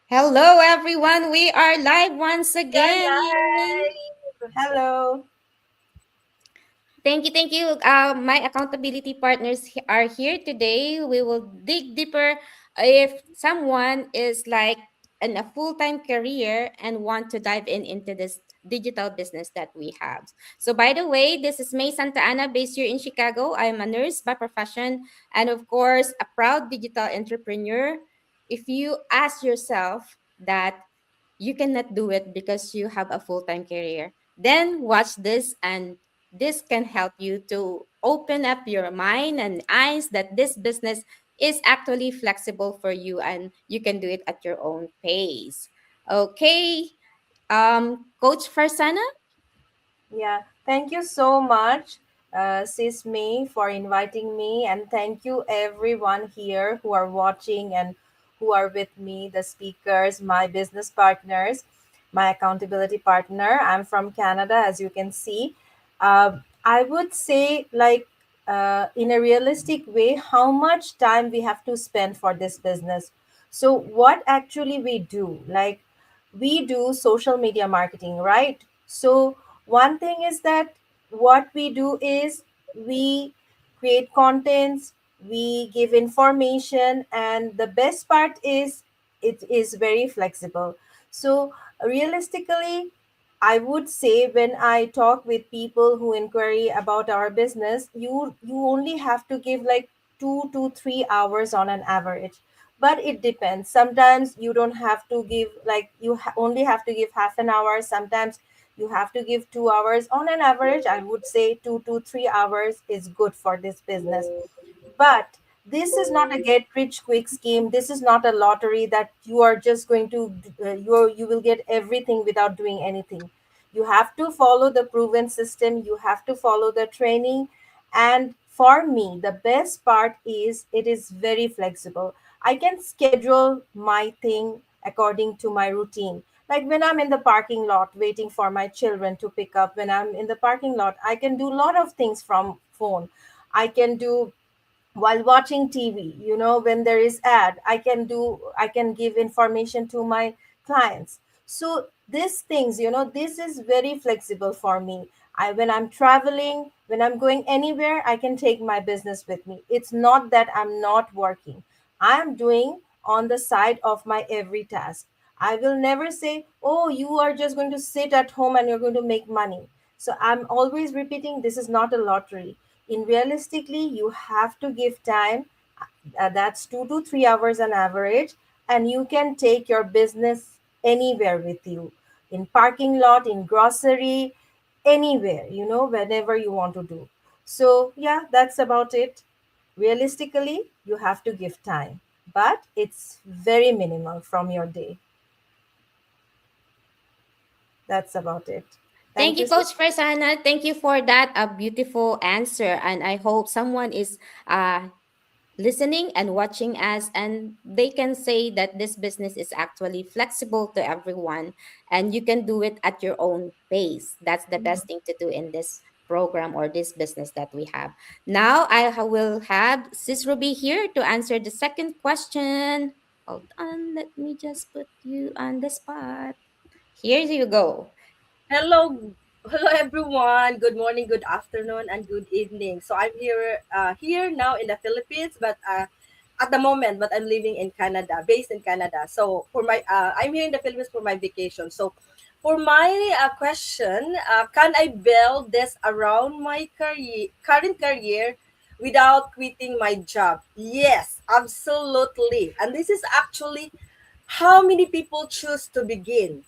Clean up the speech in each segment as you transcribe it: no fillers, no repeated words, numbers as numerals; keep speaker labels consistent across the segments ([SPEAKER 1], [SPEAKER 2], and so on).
[SPEAKER 1] Hello, everyone. We are live once
[SPEAKER 2] We are
[SPEAKER 1] again. Yay!
[SPEAKER 2] live. Hello.
[SPEAKER 1] Thank you. My accountability partners are here today. We will dig deeper if someone is like in a full-time career and want to dive into this digital business that we have. So, by the way, this is May Santa Ana, based here in Chicago. I'm a nurse by profession and, of course, a proud digital entrepreneur. If you ask yourself that you cannot do it because you have a full-time career, then watch this, and this can help you to open up your mind and eyes that this business is actually flexible for you and you can do it at your own pace. Okay, Coach Farsana.
[SPEAKER 2] Yeah, thank you so much, Sis May, for inviting me, and thank you everyone here who are watching and who are with me, the speakers, my business partners, my accountability partner. I'm from Canada, as you can see. I would say, like, in a realistic way, how much time we have to spend for this business. So, what actually we do, like, we do social media marketing, right? So one thing is that what we do is we create contents, we give information, and the best part is it is very flexible. So realistically, I would say when I talk with people who inquiry about our business, you only have to give like 2 to 3 hours on an average, but it depends. Sometimes you don't have to give, like, only have to give half an hour. Sometimes you have to give 2 hours. On an average, I would say 2 to 3 hours is good for this business. But this is not a get rich quick scheme. This is not a lottery that you are just going to you will get everything without doing anything. You have to follow the proven system, you have to follow the training. And for me, the best part is it is very flexible. I can schedule my thing according to my routine. Like when I'm in the parking lot waiting for my children to pick up, when I'm in the parking lot, I can do a lot of things from phone. I can do while watching TV, when there is ad, I can give information to my clients. So these things, this is very flexible for me. When I'm traveling, when I'm going anywhere, I can take my business with me. It's not that I'm not working. I am doing on the side of my every task. I will never say, oh, you are just going to sit at home and you're going to make money. So I'm always repeating, this is not a lottery. In realistically, you have to give time. That's 2 to 3 hours on average, and you can take your business anywhere with you, in parking lot, in grocery, anywhere, whenever you want to do. So yeah, that's about it. Realistically, you have to give time, but it's very minimal from your day. That's about it.
[SPEAKER 1] Thank
[SPEAKER 2] Thank
[SPEAKER 1] you,
[SPEAKER 2] you.
[SPEAKER 1] Coach Farsana. Thank you for that a beautiful answer, and I hope someone is listening and watching us, and they can say that this business is actually flexible to everyone and you can do it at your own pace. That's the best thing to do in this program or this business that we have. Now will have Sis Ruby here to answer the second question. Hold on, let me just put you on the spot. Here you go.
[SPEAKER 3] Hello, hello everyone. Good morning, good afternoon, and good evening. So I'm here now in the Philippines, but at the moment, but I'm living in Canada, based in Canada. So I'm here in the Philippines for my vacation. So for my question, can I build this around my current career without quitting my job? Yes, absolutely. And this is actually how many people choose to begin.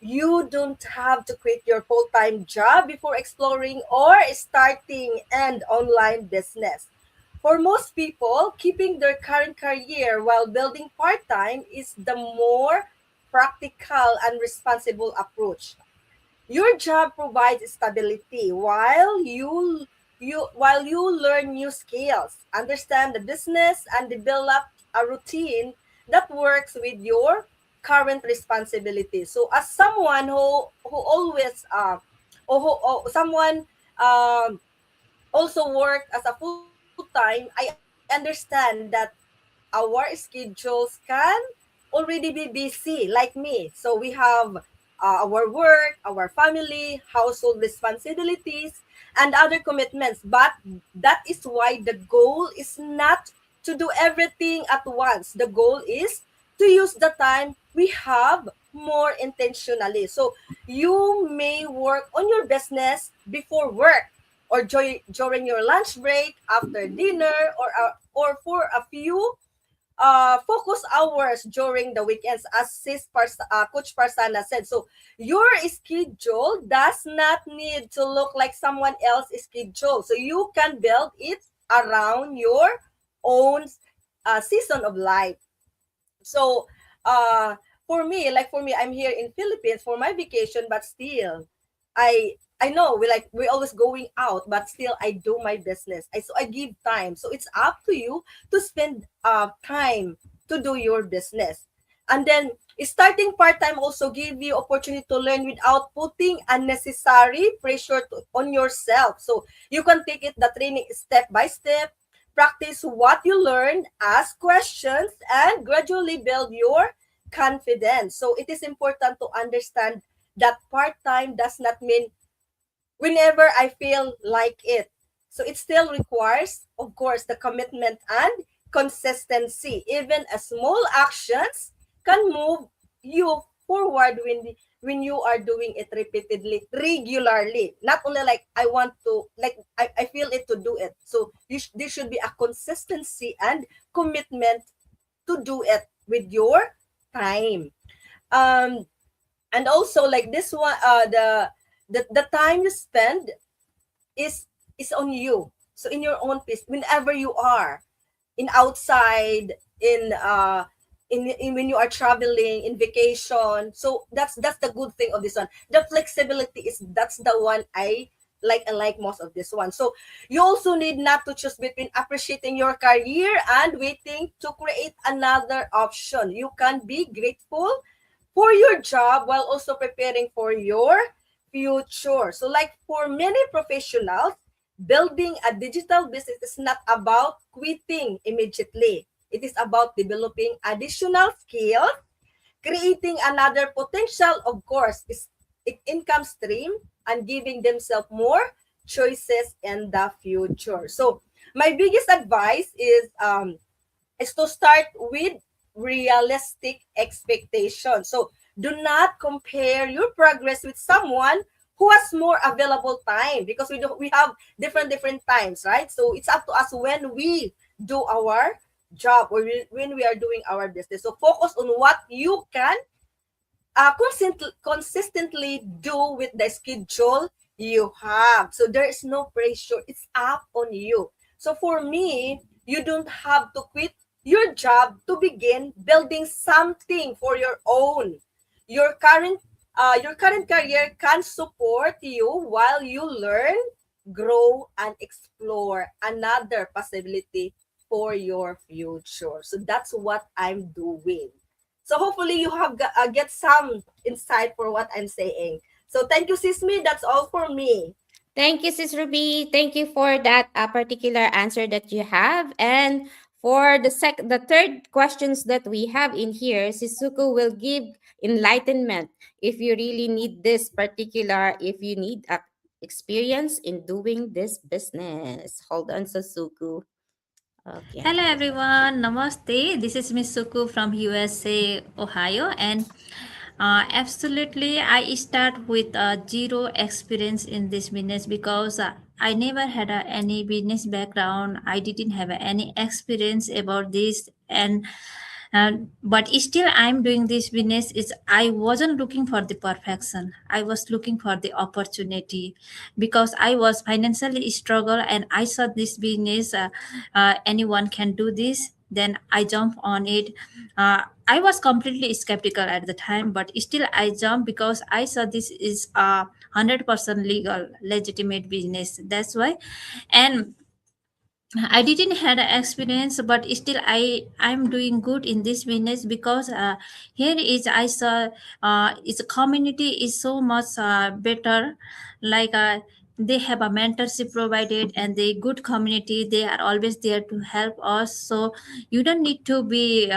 [SPEAKER 3] You don't have to quit your full-time job before exploring or starting an online business. For most people, keeping their current career while building part-time is the more practical and responsible approach. Your job provides stability while you learn new skills, understand the business, and develop a routine that works with your current responsibilities. So, as someone who always or someone um, also work as a full time, I understand that our schedules can already be busy like me. So we have our work, our family, household responsibilities, and other commitments. But that is why the goal is not to do everything at once. The goal is to use the time we have more intentionally. So you may work on your business before work, or during your lunch break, after dinner, or for a few focus hours during the weekends, as Coach Parsana said. So your schedule does not need to look like someone else's schedule. So you can build it around your own season of life. So for me, I'm here in Philippines for my vacation, but still I know we always going out, but still I do my business. I give time. So it's up to you to spend time to do your business. And then starting part-time also give you opportunity to learn without putting unnecessary pressure on yourself. So you can take it the training step by step, practice what you learn, ask questions, and gradually build your confidence. So it is important to understand that part-time does not mean whenever I feel like it. So it still requires, of course, the commitment and consistency. Even a small actions can move you forward when you are doing it repeatedly, regularly. Not only like I want to, like I feel it to do it. So there should be a consistency and commitment to do it with your time. Um, and also like this one, the time you spend is on you. So in your own pace, whenever you are in outside, in when you are traveling in vacation. So that's the good thing of this one. The flexibility is that's the one I like most of this one. So you also need not to choose between appreciating your career and waiting to create another option. You can be grateful for your job while also preparing for your future. So like for many professionals, building a digital business is not about quitting immediately. It is about developing additional skills, creating another potential, of course, is income stream, and giving themselves more choices in the future. So my biggest advice is to start with realistic expectations. So do not compare your progress with someone who has more available time, because we have different times, right? So it's up to us when we do our job, or when we are doing our business. So focus on what you can consistently do with the schedule you have. So there is no pressure. It's up on you. So for me, you don't have to quit your job to begin building something for your own. Your current career can support you while you learn, grow, and explore another possibility for your future. So that's what I'm doing. So hopefully you have get some insight for what I'm saying. So thank you, Sismi. That's all for me.
[SPEAKER 1] Thank you, Sis Ruby. Thank you for that particular answer that you have. And for the third questions that we have in here, Sisuku will give enlightenment if you really need this particular, if you need experience in doing this business. Hold on, Sisuku. Okay.
[SPEAKER 4] Hello everyone, Namaste. This is Miss Suku from USA, Ohio, and absolutely, I start with zero experience in this business because I never had any business background. I didn't have any experience about this, and but still I'm doing this business. Is I wasn't looking for the perfection. I was looking for the opportunity because I was financially struggle and I saw this business. Anyone can do this. Then I jump on it. I was completely skeptical at the time, but still I jumped because I saw this is a 100% legal, legitimate business. That's why, and I didn't had an experience, but still I'm doing good in this business because here is I saw its community is so much better, like they have a mentorship provided and the good community. They are always there to help us, so you don't need to be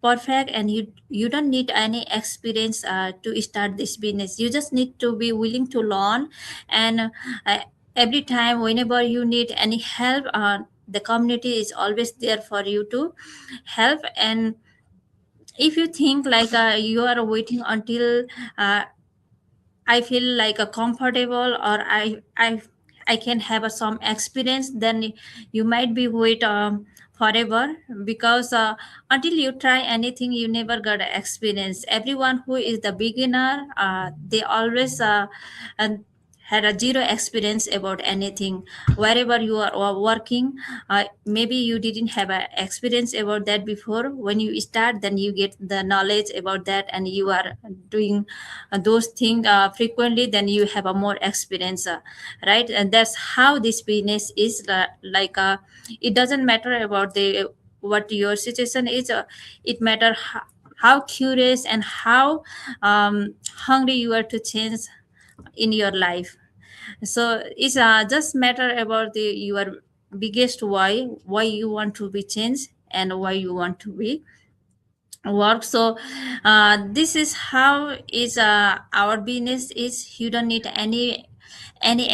[SPEAKER 4] perfect, and you don't need any experience to start this business. You just need to be willing to learn. And every time whenever you need any help, the community is always there for you to help. And if you think like you are waiting until uh, I feel like a comfortable, or I can have some experience, then you might be wait forever, because until you try anything you never got a experience. Everyone who is the beginner, they always and had a zero experience about anything. Wherever you are working, maybe you didn't have a experience about that before. When you start, then you get the knowledge about that, and you are doing those things frequently, then you have a more experience, right? And that's how this business is like it doesn't matter about the what your situation is. It matter how curious and how hungry you are to change in your life. So it's just matter about the your biggest why you want to be changed and why you want to be work. So this is how is our business is. You don't need any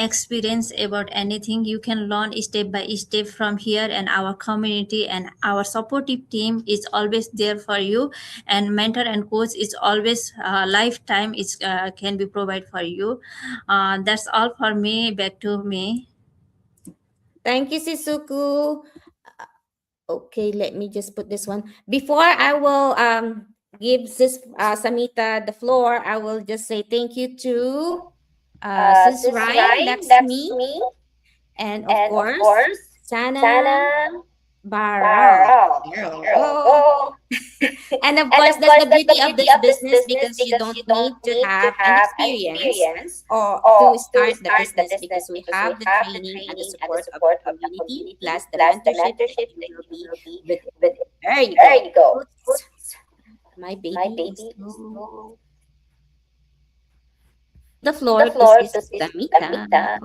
[SPEAKER 4] experience about anything. You can learn step by step from here, and our community and our supportive team is always there for you. And mentor and coach is always lifetime is can be provided for you. That's all for me. Back to me.
[SPEAKER 1] Thank you, Sisuku. Okay, let me just put this one. Before I will give sis Samita the floor, I will just say thank you to Sis
[SPEAKER 5] Sis
[SPEAKER 1] Rai,
[SPEAKER 5] Rai,
[SPEAKER 1] Lakshmi,
[SPEAKER 5] Lakshmi,
[SPEAKER 1] and of
[SPEAKER 5] and of
[SPEAKER 1] course
[SPEAKER 5] course,
[SPEAKER 1] Sana
[SPEAKER 5] Sana
[SPEAKER 1] Barao.
[SPEAKER 5] Barao.
[SPEAKER 1] Barao.
[SPEAKER 5] Barao.
[SPEAKER 1] Oh.
[SPEAKER 5] Oh.
[SPEAKER 1] And of
[SPEAKER 5] And
[SPEAKER 1] course,
[SPEAKER 5] of
[SPEAKER 1] that's
[SPEAKER 5] course,
[SPEAKER 1] the
[SPEAKER 5] that's the
[SPEAKER 1] beauty of
[SPEAKER 5] beauty
[SPEAKER 1] this
[SPEAKER 5] of this
[SPEAKER 1] business,
[SPEAKER 5] business
[SPEAKER 1] because you
[SPEAKER 5] because
[SPEAKER 1] don't
[SPEAKER 5] you
[SPEAKER 1] need
[SPEAKER 5] don't
[SPEAKER 1] to
[SPEAKER 5] need to
[SPEAKER 1] have an
[SPEAKER 5] have an
[SPEAKER 1] experience
[SPEAKER 5] experience
[SPEAKER 1] or to
[SPEAKER 5] or to
[SPEAKER 1] start the
[SPEAKER 5] start the
[SPEAKER 1] business,
[SPEAKER 5] business
[SPEAKER 1] because we
[SPEAKER 5] because we
[SPEAKER 1] have the
[SPEAKER 5] have the
[SPEAKER 1] training and the
[SPEAKER 5] training and the
[SPEAKER 1] support of the
[SPEAKER 5] support of the
[SPEAKER 1] community,
[SPEAKER 5] community
[SPEAKER 1] plus the
[SPEAKER 5] plus the
[SPEAKER 1] mentorship that
[SPEAKER 5] mentorship
[SPEAKER 1] you
[SPEAKER 5] that
[SPEAKER 1] will
[SPEAKER 5] you
[SPEAKER 1] be
[SPEAKER 5] will be
[SPEAKER 1] with it.
[SPEAKER 5] with it.
[SPEAKER 1] There you
[SPEAKER 5] There
[SPEAKER 1] go.
[SPEAKER 5] you go.
[SPEAKER 1] Oops. My
[SPEAKER 5] My
[SPEAKER 1] baby is
[SPEAKER 5] baby is
[SPEAKER 1] so.
[SPEAKER 5] so.
[SPEAKER 1] The
[SPEAKER 5] The
[SPEAKER 1] floor to
[SPEAKER 5] floor to
[SPEAKER 1] Sis
[SPEAKER 5] Sis
[SPEAKER 1] Samita.
[SPEAKER 5] Tamita.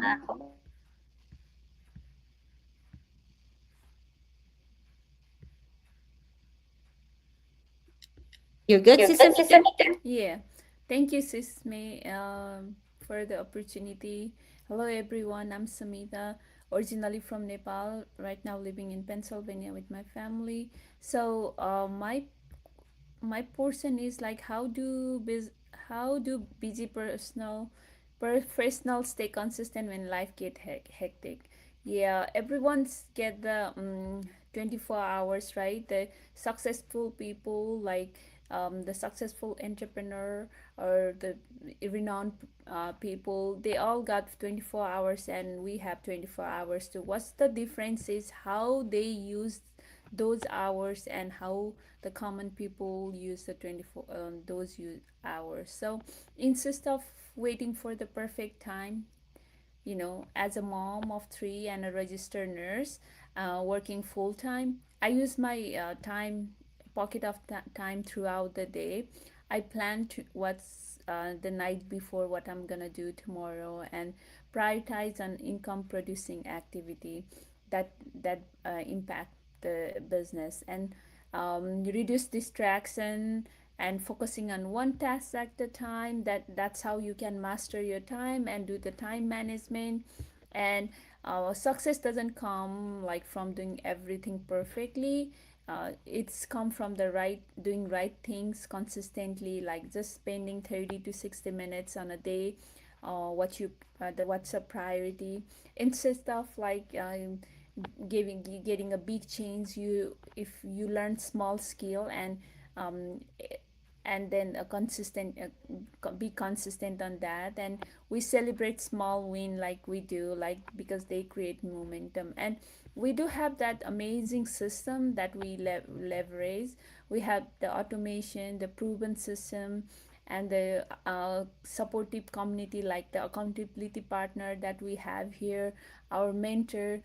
[SPEAKER 1] You're good,
[SPEAKER 5] You're
[SPEAKER 1] Sis
[SPEAKER 5] good, Sis
[SPEAKER 1] Samita?
[SPEAKER 5] Tamita.
[SPEAKER 6] Yeah, thank you, Sis May, for the opportunity. Hello, everyone. I'm Samita, originally from Nepal. Right now, living in Pennsylvania with my family. So, my portion is like how do busy professionals stay consistent when life get hectic. Yeah, everyone's get the 24 hours, right? The successful people, like the successful entrepreneur or the renowned people, they all got 24 hours and we have 24 hours too. What's the difference is how they use those hours and how the common people use the 24 hours. So instead of waiting for the perfect time, as a mom of three and a registered nurse, working full time, I use my pocket of time throughout the day. I plan to what's the night before what I'm gonna do tomorrow, and prioritize on income producing activity that impact the business, and reduce distraction and focusing on one task at a time. That's how you can master your time and do the time management. And success doesn't come like from doing everything perfectly. It's come from the doing right things consistently, like just spending 30 to 60 minutes on a day. What's a priority, instead of like getting a big change. You If you learn small skill um, and then a consistent be consistent on that, and we celebrate small win like we do, like because they create momentum. And we do have that amazing system that we leverage. We have the automation, the proven system, and the supportive community, like the accountability partner that we have here, our mentor.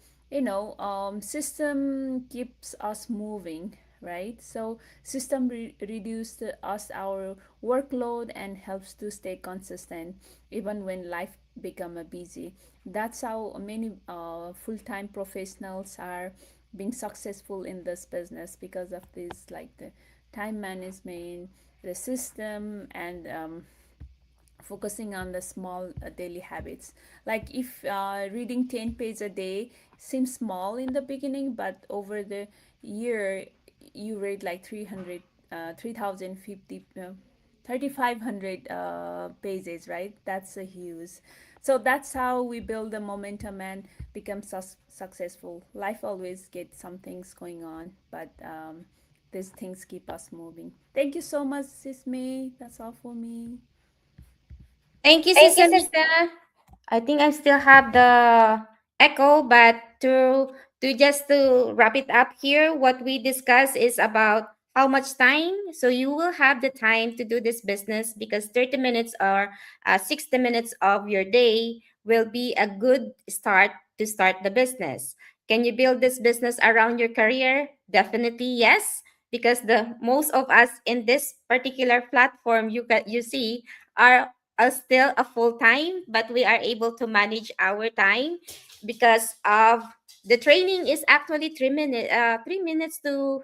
[SPEAKER 6] System keeps us moving, right? So system reduce us our workload and helps to stay consistent even when life become a busy. That's how many full-time professionals are being successful in this business, because of this, like time management, the system, and focusing on the small daily habits. Like if reading 10 pages a day seems small in the beginning, but over the year you read like 300 3050 3500 pages, right? That's a huge. So that's how we build the momentum and become successful. Life always gets some things going on, but these things keep us moving. Thank you so much, Sis May. That's all for me.
[SPEAKER 1] Thank you, Sis Amita. I think I still have the echo, but to wrap it up here, what we discussed is about how much time. So you will have the time to do this business because 30 minutes or 60 minutes of your day will be a good start to start the business. Can you build this business around your career? Definitely yes, because the most of us in this particular platform you see are still a full time, but we are able to manage our time because of the training is actually 3 minutes. 3 minutes to,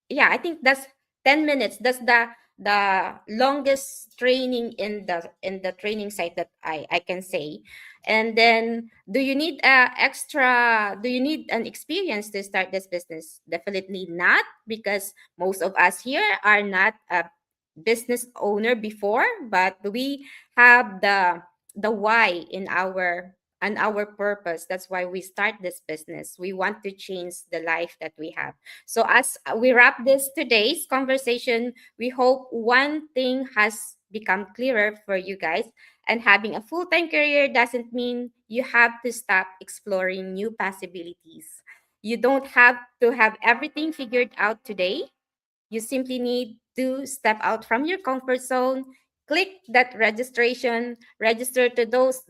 [SPEAKER 1] yeah, I think that's 10 minutes. That's the longest training in the training site that I can say. And then, do you need extra? Do you need an experience to start this business? Definitely not, because most of us here are not a business owner before, but we have the why in our and our purpose. That's why we start this business. We want to change the life that we have. So, as we wrap this today's conversation, we hope one thing has become clearer for you guys. And having a full time career doesn't mean you have to stop exploring new possibilities. You don't have to have everything figured out today. You simply need to step out from your comfort zone, click that registration, register to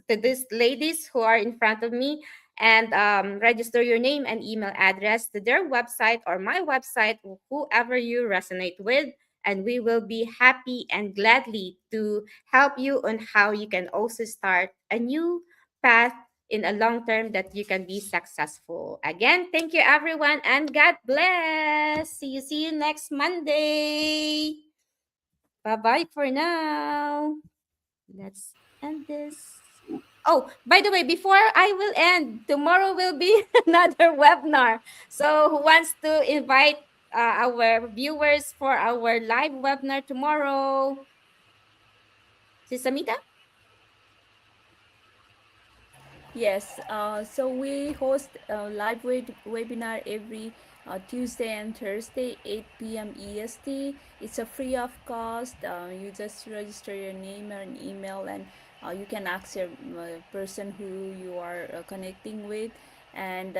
[SPEAKER 1] these ladies who are in front of me, and register your name and email address to their website or my website, whoever you resonate with. And we will be happy and gladly to help you on how you can also start a new path in a long term that you can be successful. Again, thank you everyone and God bless. See you next Monday. Bye-bye for now. Let's end this. Oh, by the way, before I will end, tomorrow will be another webinar. So, who wants to invite our viewers for our live webinar tomorrow? Si Samita?
[SPEAKER 6] Yes, so we host a live webinar every Tuesday and Thursday, 8 p.m. EST. It's a free of cost. You just register your name and email, and you can ask your person who you are connecting with. And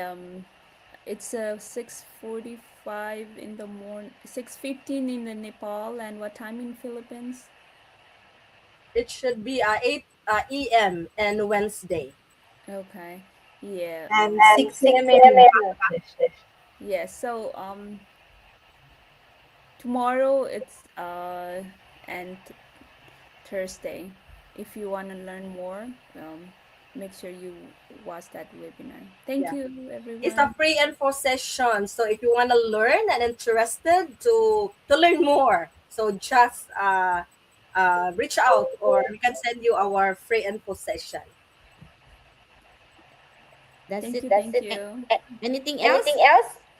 [SPEAKER 6] it's 6:45 in the morning, 6:15 in the Nepal, and what time in Philippines?
[SPEAKER 3] It should be 8 a.m. and Wednesday.
[SPEAKER 6] Okay, yeah,
[SPEAKER 2] And
[SPEAKER 3] And
[SPEAKER 2] 6
[SPEAKER 3] 6
[SPEAKER 2] a.m.
[SPEAKER 3] a.m.
[SPEAKER 2] in
[SPEAKER 3] in
[SPEAKER 2] Bangladesh.
[SPEAKER 6] yeah. So tomorrow it's and Thursday. If you want to learn more, make sure you watch that webinar. Thank
[SPEAKER 3] Yeah.
[SPEAKER 6] you,
[SPEAKER 3] It's a
[SPEAKER 6] everyone.
[SPEAKER 3] free info session. So if you want to learn and interested to learn more, so just reach out or we can send you our free info session.
[SPEAKER 1] That's
[SPEAKER 6] Thank
[SPEAKER 1] it.
[SPEAKER 6] you. Thank
[SPEAKER 1] A-
[SPEAKER 6] you.
[SPEAKER 1] Anything else?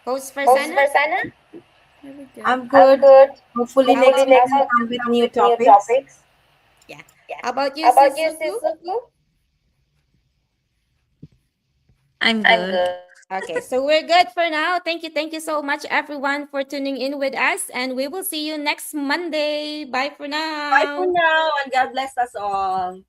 [SPEAKER 1] Host
[SPEAKER 6] No,
[SPEAKER 1] Farsana?
[SPEAKER 6] very good.
[SPEAKER 2] I'm good. Hopefully,
[SPEAKER 1] How
[SPEAKER 2] next
[SPEAKER 1] about
[SPEAKER 2] week we'll come with new topics.
[SPEAKER 1] yeah? How about you, Suzuku?
[SPEAKER 4] I'm good.
[SPEAKER 1] Okay, so we're good for now. Thank you so much, everyone, for tuning in with us, and we will see you next Monday. Bye for
[SPEAKER 3] Bye for
[SPEAKER 1] now.
[SPEAKER 3] now and God bless us all.